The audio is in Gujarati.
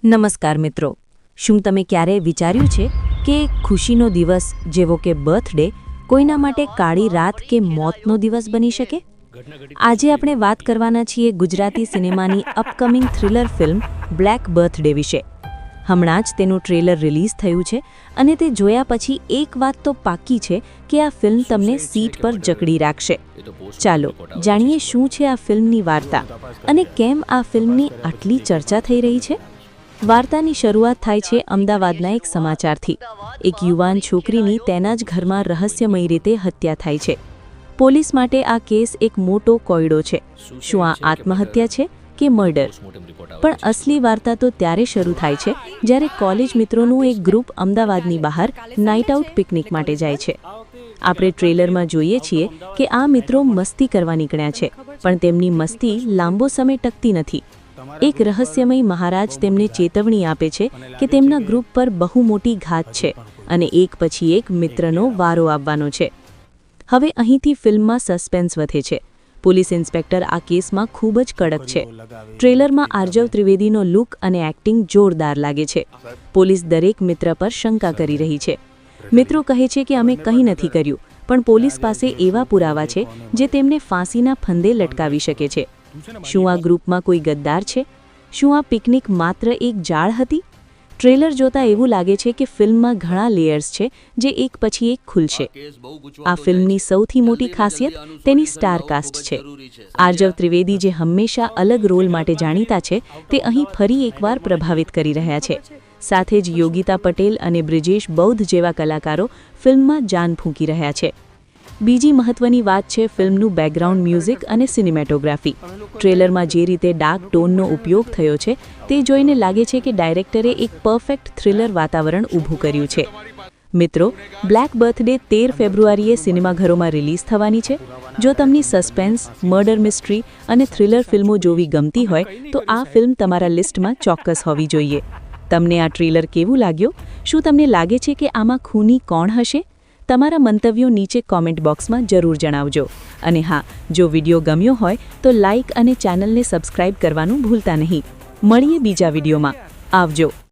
નમસ્કાર મિત્રો, શું તમે ક્યારેય વિચાર્યું છે કે ખુશીનો દિવસ જેવો કે બર્થડે કોઈના માટે કાળી રાત કે મોતનો દિવસ બની શકે? આજે આપણે વાત કરવાના છીએ ગુજરાતી સિનેમાની upcoming thriller film black birthday વિશે. હમણાં જ તેનું ટ્રેલર રિલીઝ થયું છે અને તે જોયા પછી એક વાત તો પાક્કી છે કે આ ફિલ્મ તમને સીટ પર જકડી રાખશે. ચાલો જાણીએ શું છે આ ફિલ્મની વાર્તા અને કેમ આ ફિલ્મની આટલી ચર્ચા થઈ રહી છે. વાર્તાની શરૂઆત થાય છે અમદાવાદના એક સમાચારથી. એક યુવાન છોકરીની તેના જ ઘરમાં રહસ્યમય રીતે હત્યા થાય છે. પોલીસ માટે આ કેસ એક મોટો કોયડો છે. શું આ આત્મહત્યા છે કે મર્ડર? પણ અસલી વાર્તા તો ત્યારે શરૂ થાય છે જ્યારે કોલેજ મિત્રોનું એક ગ્રુપ અમદાવાદની બહાર નાઇટ આઉટ પિકનિક માટે જાય છે. આપણે ટ્રેલરમાં જોઈએ છીએ કે આ મિત્રો મસ્તી કરવા નીકળ્યા છે, પણ તેમની મસ્તી લાંબો સમય ટકતી નથી. એક રહસ્યમય મહારાજ તેમને ચેતવણી આપે છે કે તેમના ગ્રુપ પર બહુ મોટી ઘાત છે અને એક પછી એક મિત્રનો વારો આવવાનો છે. હવે અહીંથી ફિલ્મમાં સસ્પેન્સ વધે છે. પોલીસ ઇન્સ્પેક્ટર આ કેસમાં ખૂબ જ કડક છે. ટ્રેલરમાં આર્જવ ત્રિવેદીનો લુક અને એક્ટિંગ જોરદાર લાગે છે. પોલીસ દરેક મિત્ર પર શંકા કરી રહી છે. મિત્રો કહે છે કે અમે કંઈ નથી કર્યું, પણ પોલીસ પાસે એવા પુરાવા છે જે તેમને ફાંસીના ફંદે લટકાવી શકે છે. શું આ ગ્રુપમાં કોઈ ગદ્દાર છે? શું આ પિકનિક માત્ર એક જાળ હતી? ટ્રેલર જોતા એવું લાગે છે કે ફિલ્મમાં ઘણા લેયર્સ છે જે એક પછી એક ખુલશે. આ ફિલ્મની સૌથી મોટી ખાસિયત તેની સ્ટારકાસ્ટ છે. આર્જવ ત્રિવેદી, જે હંમેશા અલગ રોલ માટે જાણીતા છે, તે અહીં ફરી એકવાર પ્રભાવિત કરી રહ્યા છે. સાથે જ યોગિતા પટેલ અને બ્રિજેશ બૌદ્ધ જેવા કલાકારો ફિલ્મમાં જાન ફૂંકી રહ્યા છે. બીજી મહત્વની વાત છે ફિલ્મનું બેકગ્રાઉન્ડ મ્યુઝિક અને સિનેમેટોગ્રાફી. ટ્રેલરમાં જે રીતે ડાર્ક ટોનનો ઉપયોગ થયો છે તે જોઈને લાગે છે કે ડાયરેક્ટરે એક પરફેક્ટ થ્રિલર વાતાવરણ ઊભું કર્યું છે. મિત્રો, બ્લેક બર્થડે 13 ફેબ્રુઆરીએ સિનેમાઘરોમાં રિલીઝ થવાની છે. જો તમને સસ્પેન્સ, મર્ડર મિસ્ટ્રી અને થ્રિલર ફિલ્મો જોવી ગમતી હોય તો આ ફિલ્મ તમારા લિસ્ટમાં ચોક્કસ હોવી જોઈએ. તમને આ ટ્રેલર કેવું લાગ્યું? શું તમને લાગે છે કે આમાં ખૂની કોણ હશે? તમારા મંતવ્યો નીચે કોમેન્ટ બોક્સમાં જરૂર જણાવજો. અને હા, જો વિડીયો ગમ્યો હોય તો લાઇક અને ચેનલને સબસ્ક્રાઇબ કરવાનું ભૂલતા નહીં. મળીએ બીજા વિડીયોમાં. આવજો.